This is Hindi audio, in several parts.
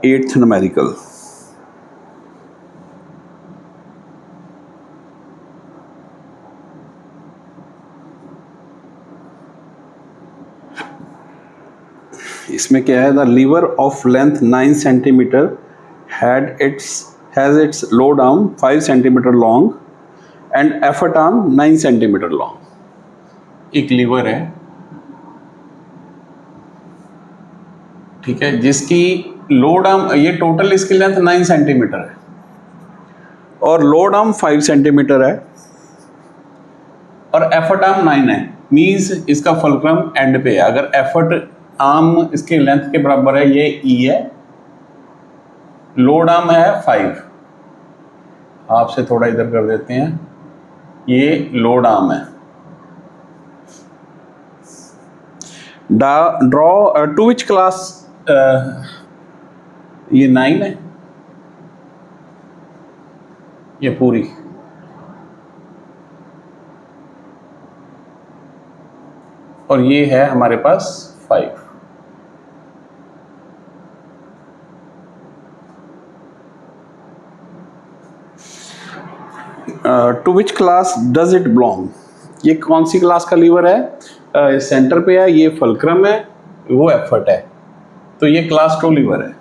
8th numerical. इसमें क्या है, the lever of length 9 centimetre has its load arm 5 centimetre long and effort arm 9 centimetre long. एक लीवर है, ठीक है, जिसकी लोड आर्म, ये टोटल इसकी लेंथ 9 सेंटीमीटर है और लोड आर्म 5 सेंटीमीटर है और एफर्ट आर्म 9 है। मीन्स इसका फुलक्रम एंड पे है। अगर एफर्ट आर्म इसके लेंथ के बराबर है, ये ई है, लोड आर्म है 5, आपसे थोड़ा इधर कर देते हैं, ये लोड आर्म है। ड्रॉ टू विच क्लास, ये 9 है, ये पूरी, और ये है हमारे पास 5। To which class does it belong, ये कौन सी क्लास का लीवर है? सेंटर पे है, ये फुलक्रम है, वो एफर्ट है, तो ये क्लास 2 लीवर है।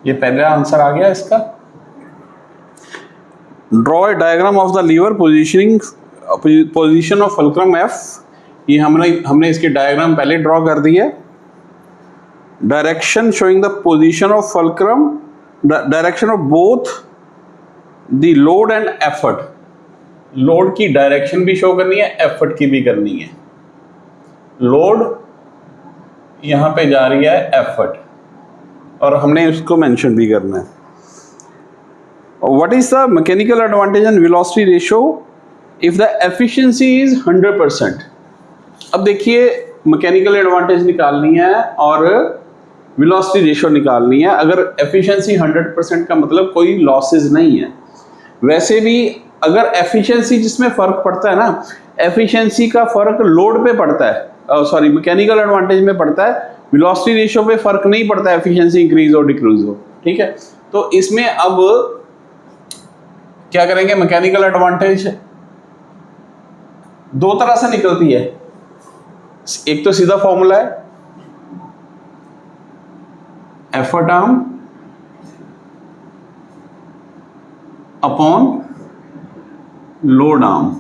ये पहला आंसर आ गया इसका। Draw a diagram of the lever position of fulcrum F. ये हमने इसकी डायग्राम पहले ड्रॉ कर दी है। Direction showing the position of fulcrum, direction of both the load and effort. Load की डायरेक्शन भी शो करनी है, एफर्ट की भी करनी है। लोड यहां पे जा रही है, एफर्ट, और हमने उसको मेंशन भी करना है। What is the mechanical advantage and velocity ratio if the efficiency is 100%? अब देखिए, मैकेनिकल एडवांटेज निकालनी है और वेलोसिटी रेशियो निकालनी है। अगर एफिशिएंसी 100% का मतलब कोई लॉसेज नहीं है। वैसे भी अगर एफिशिएंसी जिसमें फ़र्क पड़ता है ना, एफिशिएंसी का फ़र्क लोड पे पड़ता है, सॉरी मैकेनिकल एडवांटेज में पड़ता है, वेलोसिटी रेशियो पे फ़र्क नहीं पड़ता है, एफिशिएंसी इंक्रीज हो डिक्रीज हो, ठीक है। तो इसमें अब क्या करेंगे, मैकेनिकल एडवांटेज दो तरह से निकलती है। एक तो सीधा फॉर्मूला है, effort arm upon load arm.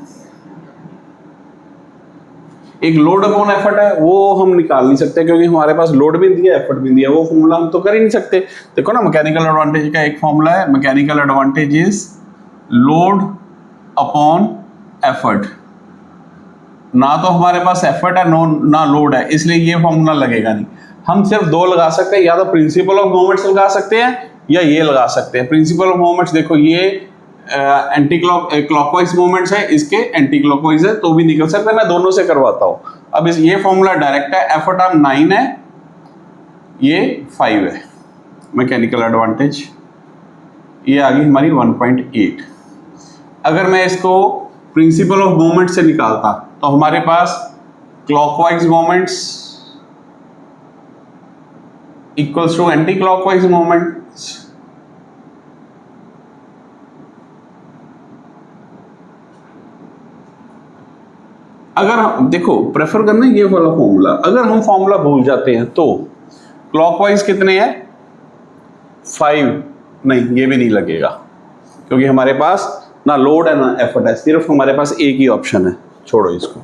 एक लोड अपॉन एफर्ट है, वो हम निकाल नहीं सकते क्योंकि हमारे पास लोड भी दिया, एफर्ट भी दिया, वो फॉर्मूला हम तो कर ही नहीं सकते। देखो ना, मैकेनिकल एडवांटेज का एक फॉर्मूला है, mechanical advantage is load upon effort. ना तो हमारे पास एफर्ट है, ना लोड है, इसलिए ये फॉर्मूला लगेगा नहीं। हम सिर्फ दो लगा सकते हैं, या तो प्रिंसिपल ऑफ मोमेंट्स लगा सकते हैं या ये लगा सकते हैं। प्रिंसिपल ऑफ मोमेंट्स देखो, ये एंटी क्लॉकवाइज मोमेंट्स है, इसके एंटी क्लॉकवाइज है, तो भी निकल सकता है। मैं दोनों से करवाता हूँ। अब ये फॉर्मूला डायरेक्ट है, एफर्ट आर्म 9 है, ये 5 है। मैकेनिकल एडवांटेज ये आ गई हमारी 1.8। अगर मैं इसको प्रिंसिपल ऑफ मोमेंट से निकालता तो हमारे पास clockwise moments equals to anti clockwise moments. अगर हम देखो, प्रेफर करना ये वाला फॉर्मूला। अगर हम फॉर्मूला भूल जाते हैं तो क्लॉकवाइज कितने हैं, 5 नहीं, ये भी नहीं लगेगा क्योंकि हमारे पास ना लोड है ना एफर्ट है, सिर्फ हमारे पास एक ही ऑप्शन है। छोड़ो इसको।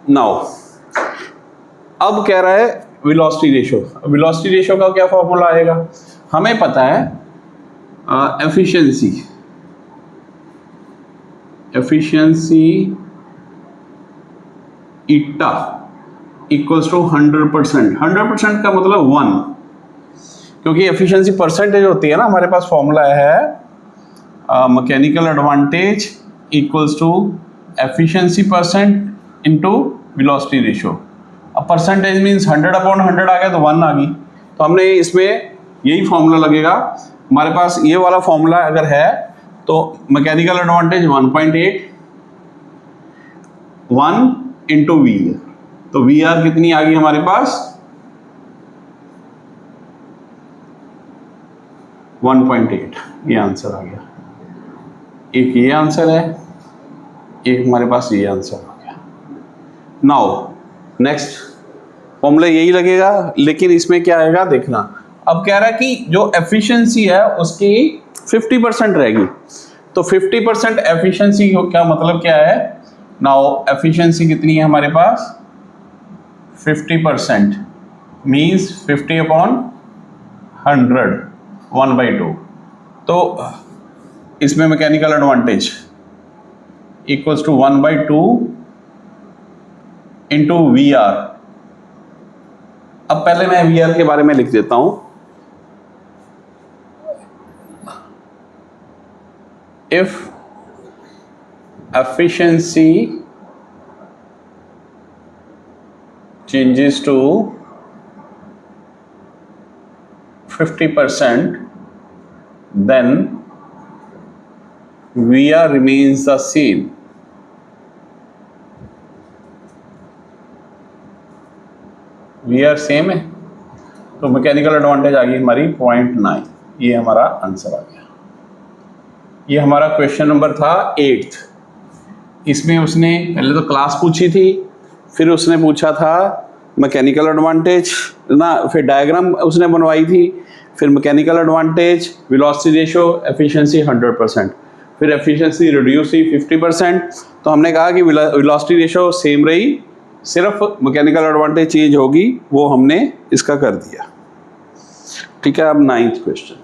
नाउ अब कह रहा है वेलोसिटी रेशियो। वेलोसिटी रेशियो का क्या फॉर्मूला आएगा, हमें पता है एफिशिएंसी ईटा इक्वल्स टू 100%। 100% का मतलब 1, क्योंकि एफिशिएंसी परसेंटेज होती है ना। हमारे पास फॉर्मूला है mechanical advantage equals to efficiency percent into velocity ratio. अब परसेंटेज मींस 100/100 आ गया तो 1 आ गई, तो हमने इसमें यही फॉर्मूला लगेगा। हमारे पास ये वाला फॉर्मूला अगर है तो mechanical advantage 1.8 1 into V R, तो वी आर कितनी आ गई हमारे पास 1.8, ये आंसर आ गया। एक ये आंसर है, एक हमारे पास ये आंसर आ गया। नाउ नेक्स्ट फॉर्मूला यही लगेगा, लेकिन इसमें क्या आएगा देखना। अब कह रहा है कि जो एफिशिएंसी है उसकी 50% रहेगी, तो 50% एफिशिएंसी क्या मतलब क्या है। नाउ एफिशिएंसी कितनी है हमारे पास 50% मीन्स 50/100 1/2, तो इसमें mechanical advantage equals to 1/2 into V R. अब पहले मैं वी आर के बारे में लिख देता हूं। If efficiency changes to 50%, then VR remains the same. VR same है, तो मैकेनिकल एडवांटेज आ गई हमारी 0.9, ये हमारा आंसर आ गया। ये हमारा क्वेश्चन नंबर था 8th। इसमें उसने पहले तो क्लास पूछी थी, फिर उसने पूछा था मैकेनिकल एडवांटेज ना, फिर डायग्राम उसने बनवाई थी, फिर mechanical advantage, velocity ratio, efficiency 100%, फिर एफिशिएंसी रिड्यूस हुई 50%। तो हमने कहा कि वेलोसिटी रेशियो सेम रही, सिर्फ मैकेनिकल एडवांटेज चेंज होगी, वो हमने इसका कर दिया। ठीक है, अब 9th क्वेश्चन।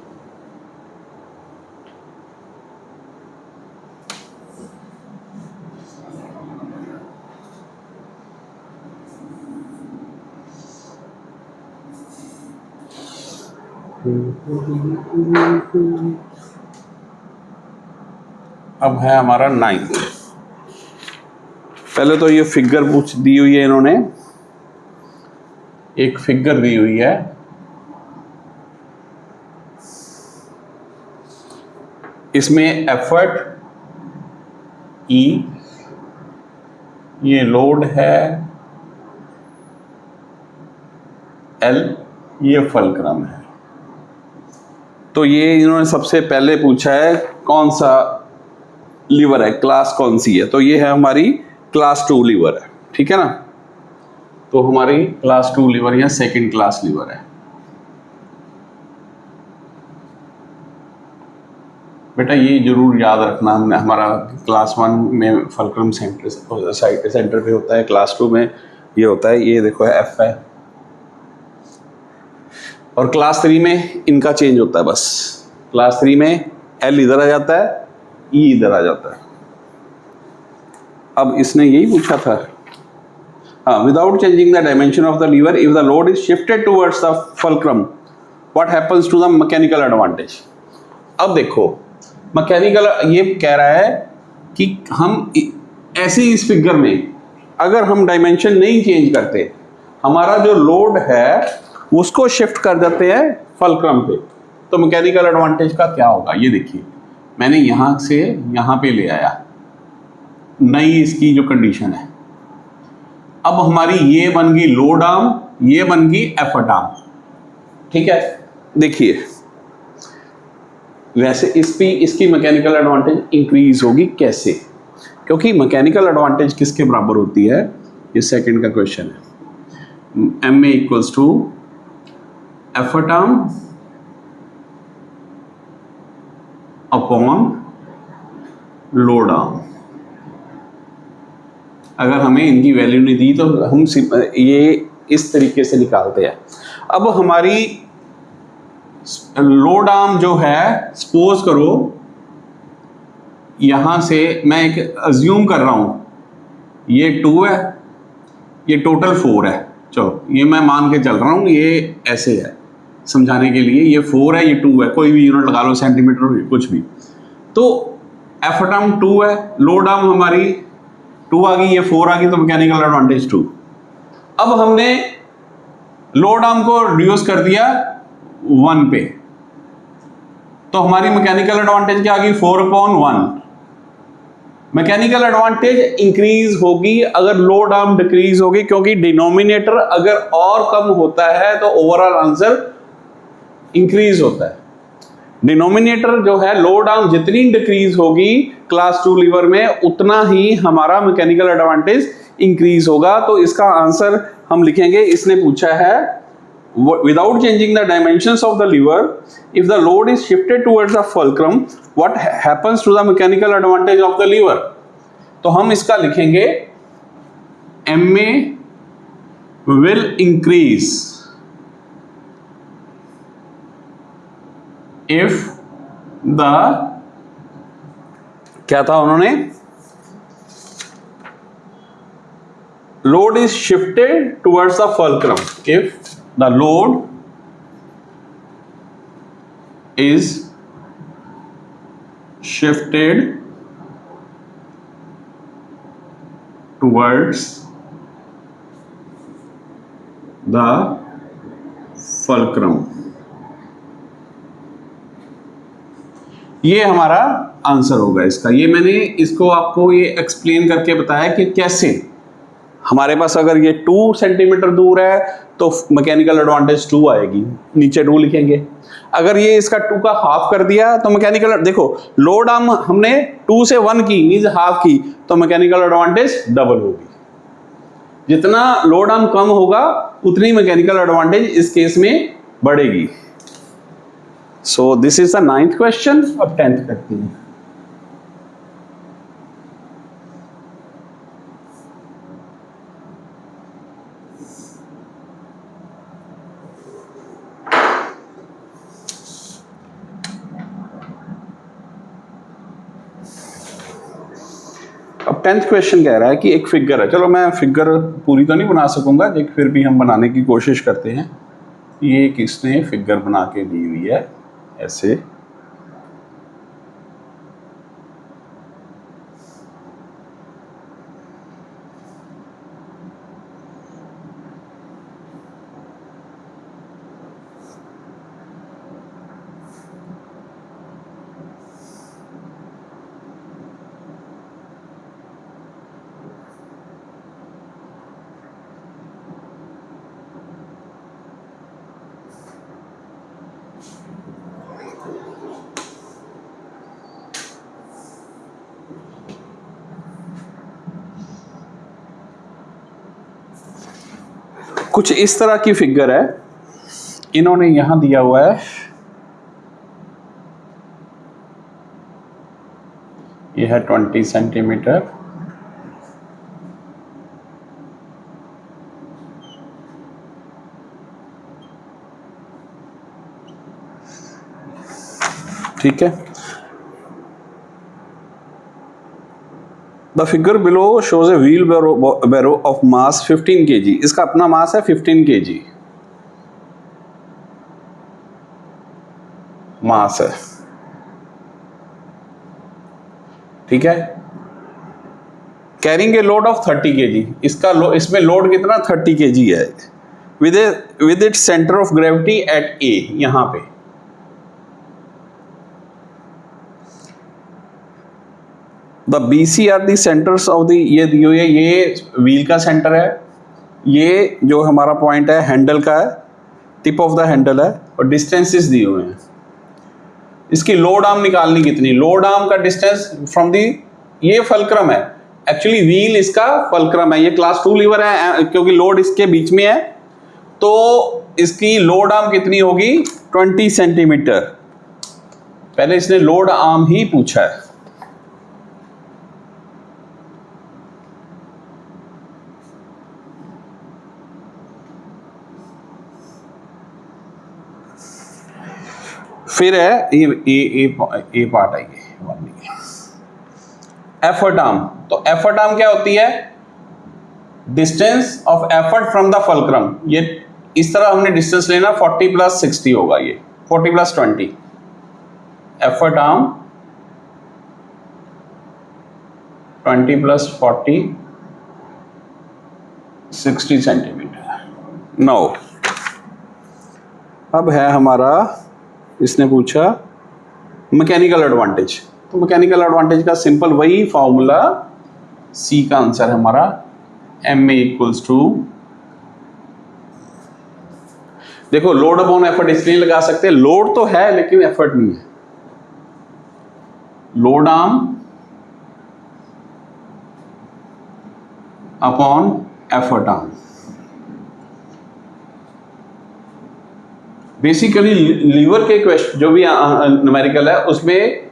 अब है हमारा 9th। पहले तो ये फिगर पूछ दी हुई है इन्होंने, एक फिगर दी हुई है, इसमें एफर्ट E, ये लोड है L, ये फलक्रम है। तो ये इन्होंने सबसे पहले पूछा है कौन सा लीवर है, क्लास कौन सी है, तो ये है हमारी क्लास 2 लीवर है। ठीक है ना, तो हमारी क्लास 2 लीवर या सेकंड क्लास लीवर है। बेटा ये जरूर याद रखना, हमने हमारा क्लास 1 में फलक्रम सेंटर पे होता है, क्लास 2 में ये होता है, ये देखो F है, और क्लास 3 में इनका चेंज होता है। बस क्लास 3 में L इधर आ जाता है, E इधर आ जाता है। अब इसने यही पूछा था, हाँ, without changing the dimension of the lever if the load is shifted towards the fulcrum what happens to the mechanical advantage. अब देखो मैकेनिकल ये कह रहा है कि हम ऐसे इस फिगर में अगर हम डायमेंशन नहीं चेंज करते, हमारा जो लोड है उसको शिफ्ट कर देते हैं फलक्रम पे, तो मैकेनिकल एडवांटेज का क्या होगा। ये देखिए मैंने यहां से यहां पे ले आया, नई इसकी जो कंडीशन है। अब हमारी ये बन गई लोड आर्म, ये बन गई एफर्ट आर्म। ठीक है, देखिए वैसे इसकी मैकेनिकल एडवांटेज इंक्रीज होगी कैसे, क्योंकि मैकेनिकल एडवांटेज किसके बराबर होती है, ये सेकंड का क्वेश्चन है। M A equals to effort arm upon load arm. अगर हमें इनकी वैल्यू नहीं दी तो हम ये इस तरीके से निकालते हैं। अब हमारी लोड आर्म जो है, सपोज करो यहां से मैं एक अज्यूम कर रहा हूं, ये 2 है, ये टोटल 4 है। चलो ये मैं मान के चल रहा हूं, ये ऐसे है समझाने के लिए, ये 4 है, ये 2 है, कोई भी यूनिट लगा लो, सेंटीमीटर कुछ भी। तो एफर्ट आर्म 2 है, लोड आर्म हमारी 2 आ गई, ये 4 आ गई, तो मैकेनिकल एडवांटेज 2। अब हमने लोड आर्म को रिड्यूस कर दिया 1 पे, तो हमारी मैकेनिकल एडवांटेज क्या आ गई 4/1। मैकेनिकल एडवांटेज इंक्रीज होगी अगर लोड आर्म डिक्रीज होगी, क्योंकि डिनोमिनेटर अगर और कम होता है तो ओवरऑल आंसर इंक्रीज होता है। डिनोमिनेटर जो है लोड आर्म जितनी डिक्रीज होगी क्लास 2 लीवर में, उतना ही हमारा मैकेनिकल एडवांटेज इंक्रीज होगा। तो इसका आंसर हम लिखेंगे, इसने पूछा है without changing the dimensions of the lever, if the load is shifted towards the fulcrum, what happens to the mechanical advantage of the lever? तो हम इसका लिखेंगे MA will increase if the, क्या था उन्होंने, load is shifted towards the fulcrum, if the load is shifted towards the fulcrum। ये हमारा आंसर होगा इसका। ये मैंने इसको आपको ये एक्सप्लेन करके बताया कि कैसे हमारे पास अगर ये 2 सेंटीमीटर दूर है तो मैकेनिकल एडवांटेज 2 आएगी, नीचे 2 लिखेंगे। अगर ये इसका 2 का हाफ कर दिया तो मैकेनिकल, देखो लोड आर्म हमने 2 से 1 की मींस हाफ की, तो मैकेनिकल एडवांटेज डबल होगी। जितना लोड आर्म कम होगा उतनी मैकेनिकल एडवांटेज इस केस में बढ़ेगी। So this is the 9th question. अब 10th करते हैं। अब 10th क्वेश्चन कह रहा है कि एक फिगर है, चलो मैं फिगर पूरी तो नहीं बना सकूंगा लेकिन फिर भी हम बनाने की कोशिश करते हैं। ये किसने फिगर बना के दी हुई है ऐसे, कुछ इस तरह की फिगर है। इन्होंने यहां दिया हुआ है, यह है 20 सेंटीमीटर, ठीक है। The figure below shows a wheelbarrow of mass 15 kg। इसका अपना मास है 15 kg मास है, ठीक है। Carrying a load of 30 kg, इसमें लोड कितना 30 kg है, with its centre of gravity at A, यहां पे। The BC are the centres of the, ये दी हुई है, ये व्हील का सेंटर है, ये जो हमारा पॉइंट है हैंडल का है, टिप ऑफ द हैंडल है, और डिस्टेंसेस दिए हुए हैं। इसकी लोड आर्म निकालनी कितनी, लोड आर्म का डिस्टेंस फ्रॉम दी, ये फल्क्रम है, एक्चुअली व्हील इसका फल्क्रम है, ये क्लास 2 लीवर है क्योंकि लोड इसके बीच में है, तो इसकी लोड आर्म कितनी होगी 20 सेंटीमीटर। पहले इसने लोड आर्म ही पूछा है। फिर है ये पार्ट आएगी एफर्ट आर्म। तो एफर्ट आर्म क्या होती है, distance of effort from the fulcrum. ये इस तरह हमने डिस्टेंस लेना, 40 + 60 होगा, ये 40 + 20। Effort arm 20 + 40 60 centimetre. नो अब है हमारा, इसने पूछा मैकेनिकल एडवांटेज, तो मैकेनिकल एडवांटेज का सिंपल वही फॉर्मूला, सी का आंसर है हमारा एम ए इक्वल्स टू, देखो लोड अपॉन एफर्ट इसलिए लगा सकते हैं, लोड तो है लेकिन एफर्ट नहीं है, load arm upon effort arm. Basically lever के क्वेश्चन जो भी न्यूमेरिकल है उसमें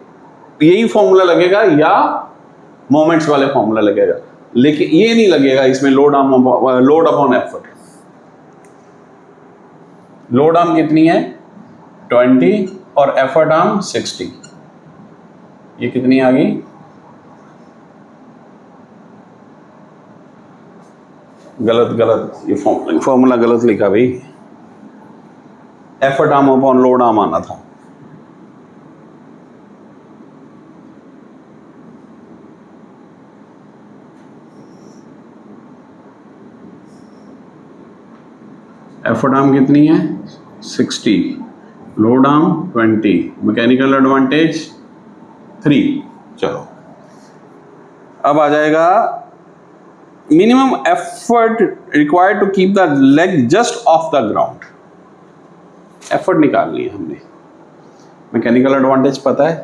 यही फॉर्मूला लगेगा या मोमेंट्स वाले फॉर्मूला लगेगा, लेकिन ये नहीं लगेगा इसमें load upon effort. Load arm कितनी है 20 और एफर्ट आर्म 60, ये कितनी आ गई, गलत ये फॉर्मूला गलत लिखा भाई, effort arm upon load arm आना था। एफर्ट आर्म कितनी है 60, लोड आर्म 20, मैकेनिकल एडवांटेज 3। चलो अब आ जाएगा minimum effort required to keep the leg just off the ground. Effort निकालनी है हमने, मैकेनिकल एडवांटेज पता है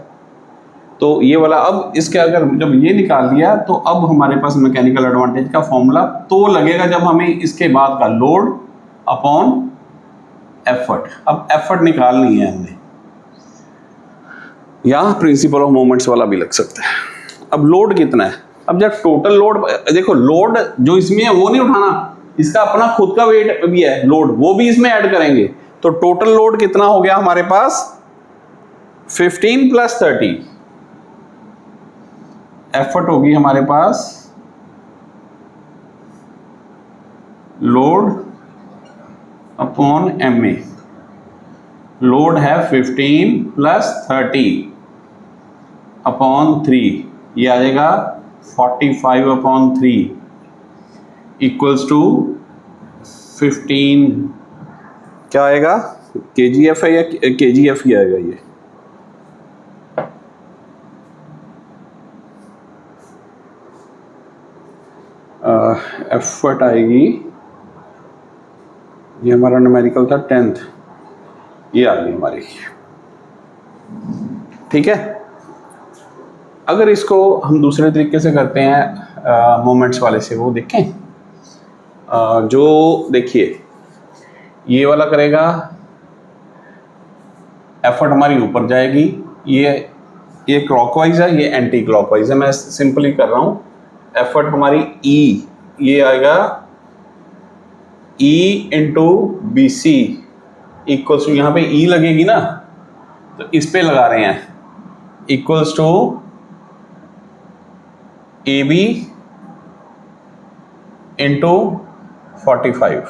तो ये वाला, अब इसके अगर जब ये निकाल लिया तो अब हमारे पास मैकेनिकल एडवांटेज का फॉर्मूला तो लगेगा जब हमें इसके बाद का लोड अपॉन एफर्ट। अब एफर्ट निकालनी है हमने, या प्रिंसिपल ऑफ मोमेंट्स वाला भी लग सकता है। अब लोड कितना है, अब जब टोटल लोड, देखो लोड जो इसमें है वो नहीं उठाना, इसका अपना खुद का वेट भी है लोड, वो भी इसमें ऐड करेंगे, तो टोटल लोड कितना हो गया हमारे पास 15 + 30, एफर्ट होगी हमारे पास load upon M A, load है 15 + 30 अपॉन 3, ये आ जाएगा 45/3 इक्वल्स टू 15, क्या आएगा kgf है या kgf ही आएगा, ये एफर्ट आएगी, ये हमारा न्यूमेरिकल था 10th, ये आ गई हमारी, ठीक है। अगर इसको हम दूसरे तरीके से करते हैं मोमेंट्स वाले से, वो देखें, जो देखिए ये वाला करेगा, एफर्ट हमारी ऊपर जाएगी, ये क्लॉकवाइज है, ये एंटी क्लॉकवाइज है, मैं सिंपली कर रहा हूँ, एफर्ट हमारी ई, ये आएगा E into B C equals to, यहाँ पे E लगेगी ना तो इस पे लगा रहे हैं, equals to A B into 45,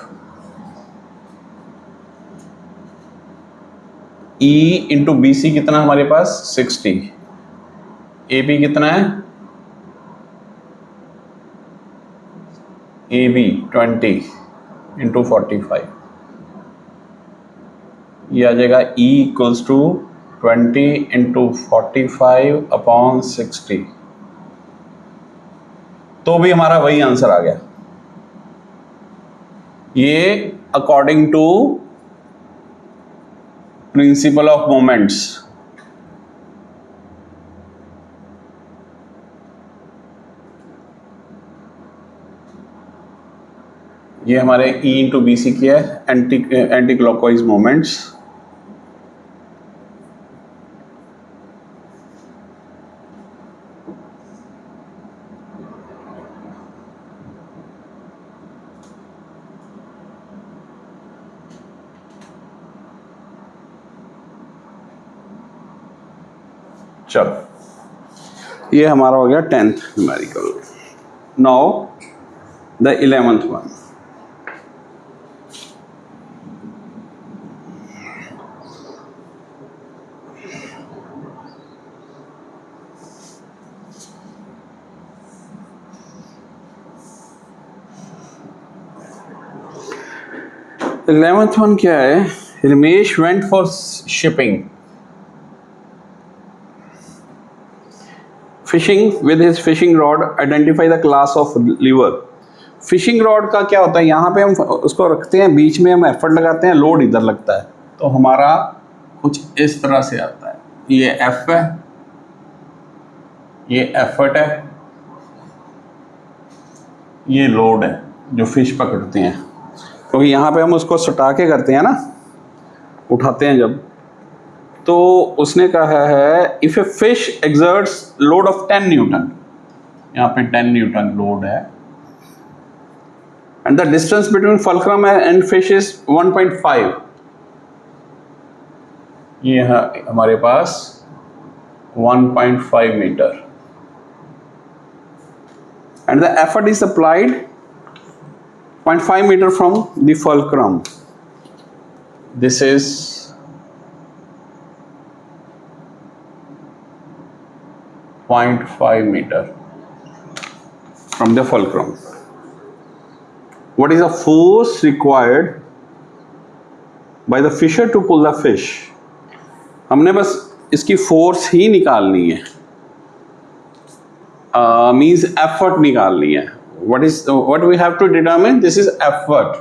E into B C कितना हमारे पास 60, ए बी कितना है ए बी 20 इंटू 45, ये आ जाएगा E इक्वल्स टू 20 इंटू 45/60, तो भी हमारा वही आंसर आ गया। ये according to principle of moments, ये हमारे E इंटू बी सी की है, एंटी क्लॉकवाइज मोमेंट्स, चलो ये हमारा हो गया 10th numerical. Now the 11th one, eleventh one क्या है, Ramesh went for shipping, fishing with his fishing rod identify the class of lever. Fishing rod का क्या होता है, यहाँ पे हम उसको रखते हैं, बीच में हम एफर्ट लगाते हैं, लोड इधर लगता है, तो हमारा कुछ इस तरह से आता है। ये एफ है, ये एफर्ट है, ये लोड है जो फिश पकड़ते हैं। क्योंकि यहाँ पे हम उसको सटा के करते हैं ना, उठाते हैं जब, तो उसने कहा है if a fish exerts load of 10 Newton, यहाँ पे 10 न्यूटन लोड है, and the distance between fulcrum and fish is 1.5, ये है हमारे पास 1.5 metre, and the effort is applied 0.5 meter from the fulcrum. This is 0.5 meter from the fulcrum. What is the force required by the fisher to pull the fish? हमने बस इसकी फोर्स ही निकालनी है, means effort निकालनी है। what we have to determine, this is effort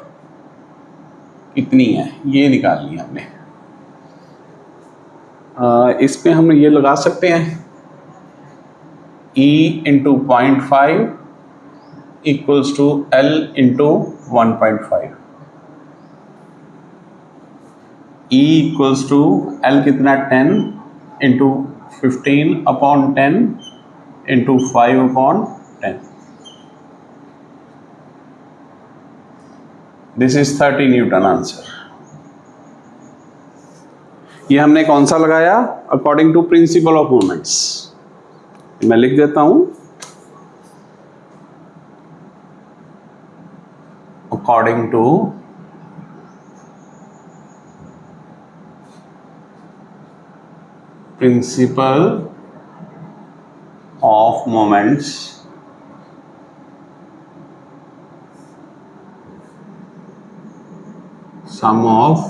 कितनी है ये निकालनी है हमने। इसमें हम ये लगा सकते हैं E into 0.5 equals to L into 1.5। E equals to L कितना 10 into 15 upon 10 into 5 upon 10. This is 30 Newton answer. ये हमने कौन सा लगाया? According to principle of moments. मैं लिख देता हूं, according to principle of moments sum of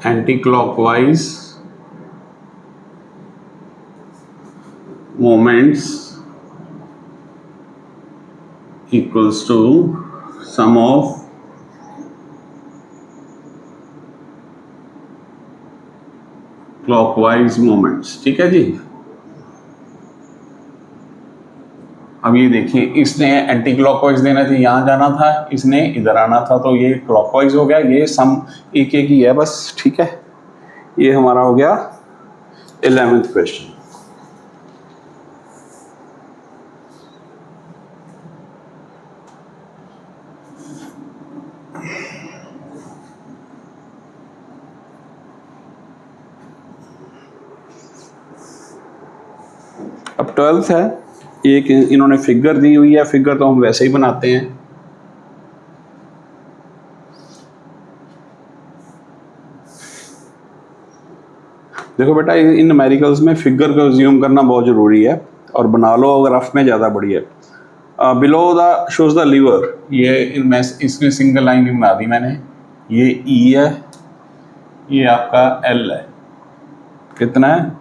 anti-clockwise moments equals to sum of clockwise moments. ठीक है जी। अब ये देखिए, इसने एंटी क्लॉकवाइज देना था, यहाँ जाना था, इसने इधर आना था, तो ये क्लॉकवाइज हो गया। ये सम एक एक ही है बस। ठीक है, ये हमारा हो गया 11th क्वेश्चन। अब 12th है। एक इन्होंने फिगर दी हुई है, फिगर तो हम वैसे ही बनाते हैं। देखो बेटा, इन न्यूमेरिकल्स में फिगर को ज्यूम करना बहुत ज़रूरी है, और बना लो अगर रफ में ज़्यादा बढ़िया। Below the shows the lever, ये मैं इसमें सिंगल लाइन भी बना दी मैंने। ये ई है, ये आपका एल है। कितना है?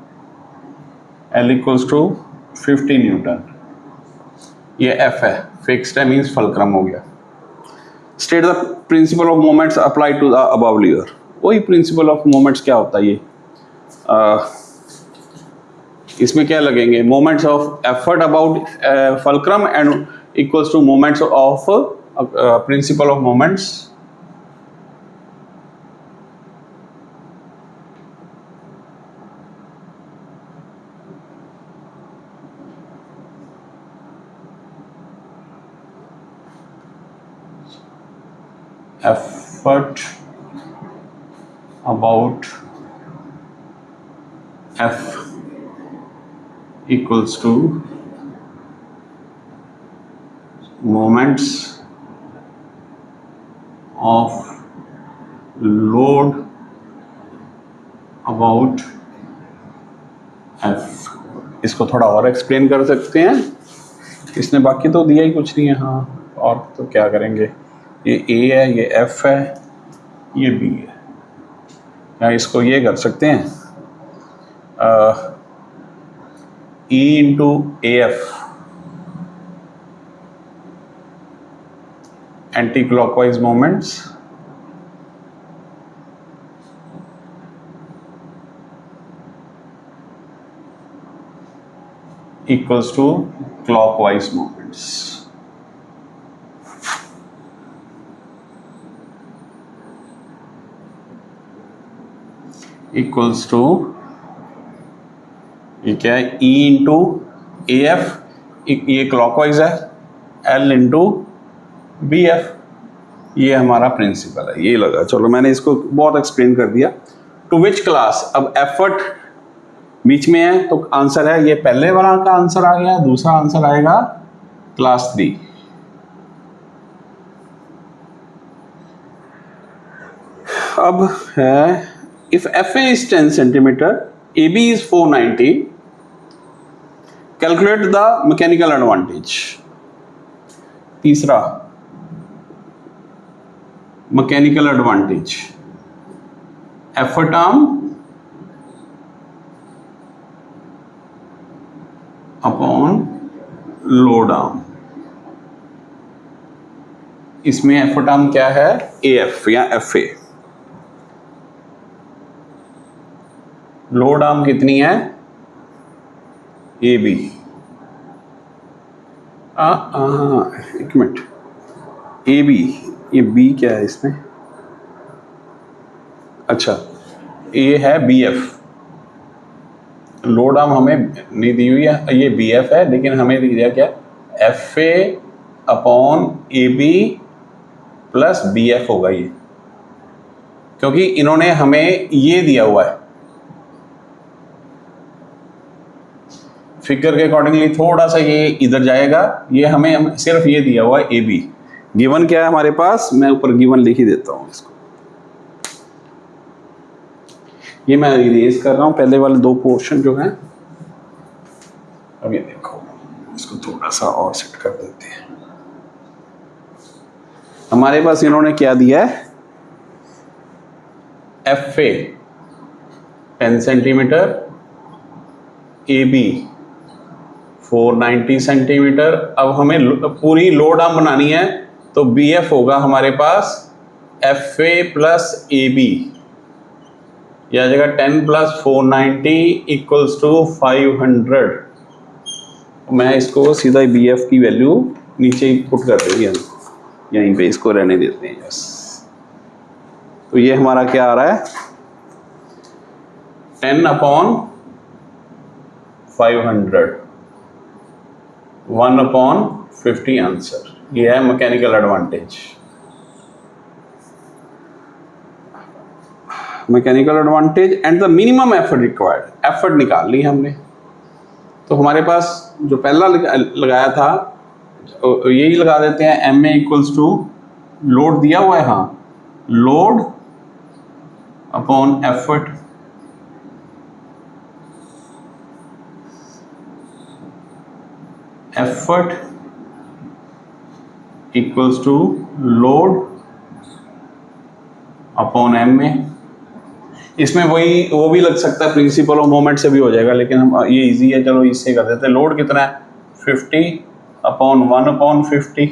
L equals to 50 newton. ये एफ है, फिक्स्ड है, मीन्स फल्क्रम हो गया। State the principle of moments apply to the above lever. वही प्रिंसिपल ऑफ मोमेंट्स क्या होता है ये? इसमें क्या लगेंगे? Moments of effort about fulcrum and equals to moments of principle of moments effort about F equals to moments of load about F। इसको थोड़ा और एक्सप्लेन कर सकते हैं। इसने बाकी तो दिया ही कुछ नहीं है। हाँ, और तो क्या करेंगे? ये ए है, ये एफ है, ये बी है। या इसको ये कर सकते हैं, E into AF anti-clockwise moments equals to clockwise moments. Equals to ये क्या है, E इंटू AF, ये क्लॉकवाइज है, L इंटू BF, ये हमारा प्रिंसिपल है, ये लगा। चलो मैंने इसको बहुत एक्सप्लेन कर दिया। टू विच क्लास, अब एफर्ट बीच में है तो आंसर है ये पहले वाला का आंसर आ गया, दूसरा आंसर आएगा क्लास 3। अब है if FA is 10 centimeter, AB is 490, calculate the mechanical advantage। तीसरा mechanical advantage, effort arm upon load arm. इसमें एफर्ट आर्म क्या है, AF या FA। लोड आर्म कितनी है, AB। एक मिनट, AB, ये B क्या है इसमें, अच्छा ये है BF। लोड आर्म हमें नहीं दी हुई है, ये BF है, लेकिन हमें दिया क्या, FA upon AB plus BF होगा ये, क्योंकि इन्होंने हमें ये दिया हुआ है। फिगर के अकॉर्डिंगली थोड़ा सा ये इधर जाएगा, ये हमें सिर्फ ये दिया हुआ है AB। गिवन क्या है हमारे पास, मैं ऊपर गिवन लिख ही देता हूँ इसको, ये मैं इरेज कर रहा हूँ पहले वाले दो पोर्शन जो हैं। अब ये देखो, इसको थोड़ा सा और सेट कर देते हैं। हमारे पास इन्होंने क्या दिया है, FA 10 सेंटीमीटर, AB 490 सेंटीमीटर। अब हमें पूरी लोड आर्म बनानी है, तो BF होगा हमारे पास FA प्लस AB, यह आ जाएगा 10 प्लस 490 इक्वल्स टू 500। मैं इसको सीधा BF की वैल्यू नीचे ही पुट कर देंगे, यहीं पे इसको रहने देते हैं बस। तो ये हमारा क्या आ रहा है, 10 अपॉन 500, 1 अपॉन 50 आंसर। ये है mechanical advantage. Mechanical advantage and the minimum effort required, effort निकाल ली हमने। तो हमारे पास जो पहला लगाया था यही लगा देते हैं, MA इक्वल्स टू लोड दिया हुआ है, हाँ, load upon effort, effort equals to load upon MA। इसमें वही वो भी लग सकता है, प्रिंसिपल ऑफ मोमेंट से भी हो जाएगा, लेकिन हम ये इजी है, चलो इससे कर देते हैं। लोड कितना है, 50 अपॉन 1 अपॉन 50,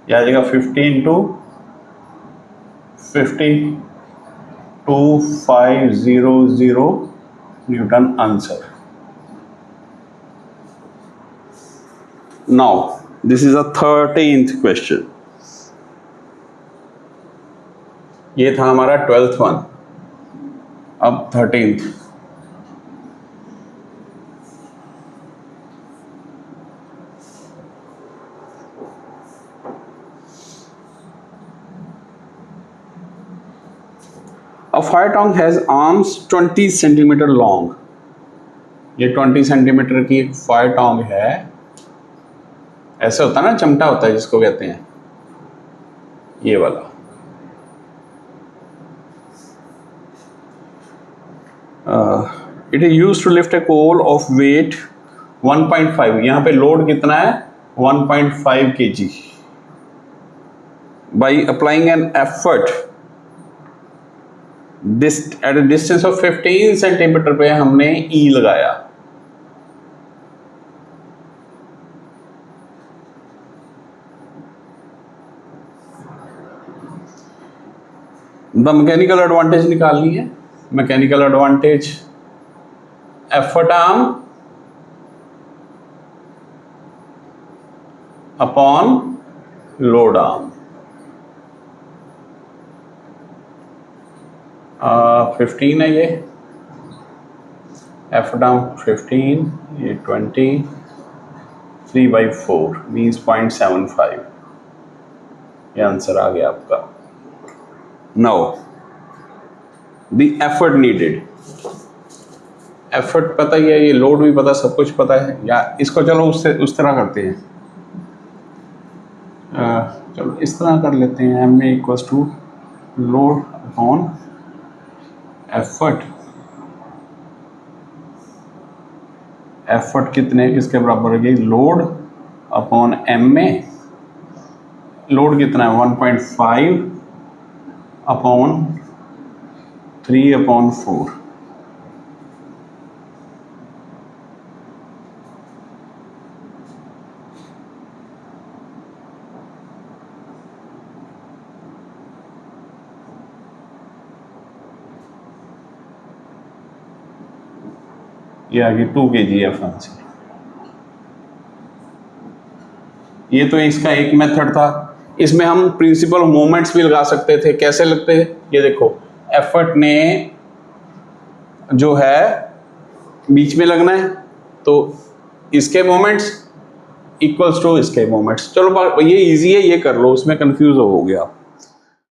यह आ जाएगा 50 into 50, 2500 Newton answer. Now this is a 13th question. ये था हमारा 12th वन, अब 13th। A fire tongue has arms 20 centimetre long. ये 20 सेंटीमीटर की एक फायर टोंग है। ऐसे होता है ना, चमटा होता है जिसको कहते हैं, ये वाला। It is used to lift a coal of weight 1.5। यहाँ पे लोड कितना है, 1.5 kg। By applying an effort at a distance of 15 centimetre पे हमने E लगाया। द मैकेनिकल एडवांटेज निकालनी है। Mechanical advantage effort arm upon load arm. 15 है ये एफर्ट आर्म 15, ये 20, 3/4 मीन्स 0.75। ये आंसर आ गया आपका। Now the effort needed, effort पता ही है, ये लोड भी पता, सब कुछ पता है। या इसको चलो उससे उस तरह करते हैं, चलो इस तरह कर लेते हैं, M A equals to load upon effort. Effort कितने किसके बराबर होगी, load upon M A. Load कितना है 1.5 अपॉन 3/4। ये आ गई 2 kgf आंसर। ये तो इसका एक मेथड था। इसमें हम प्रिंसिपल मोमेंट्स भी लगा सकते थे। कैसे लगते हैं, ये देखो, एफर्ट ने जो है बीच में लगना है, तो इसके मोमेंट्स इक्वल्स टू इसके मोमेंट्स। चलो ये इजी है, ये कर लो, उसमें कंफ्यूज हो गया।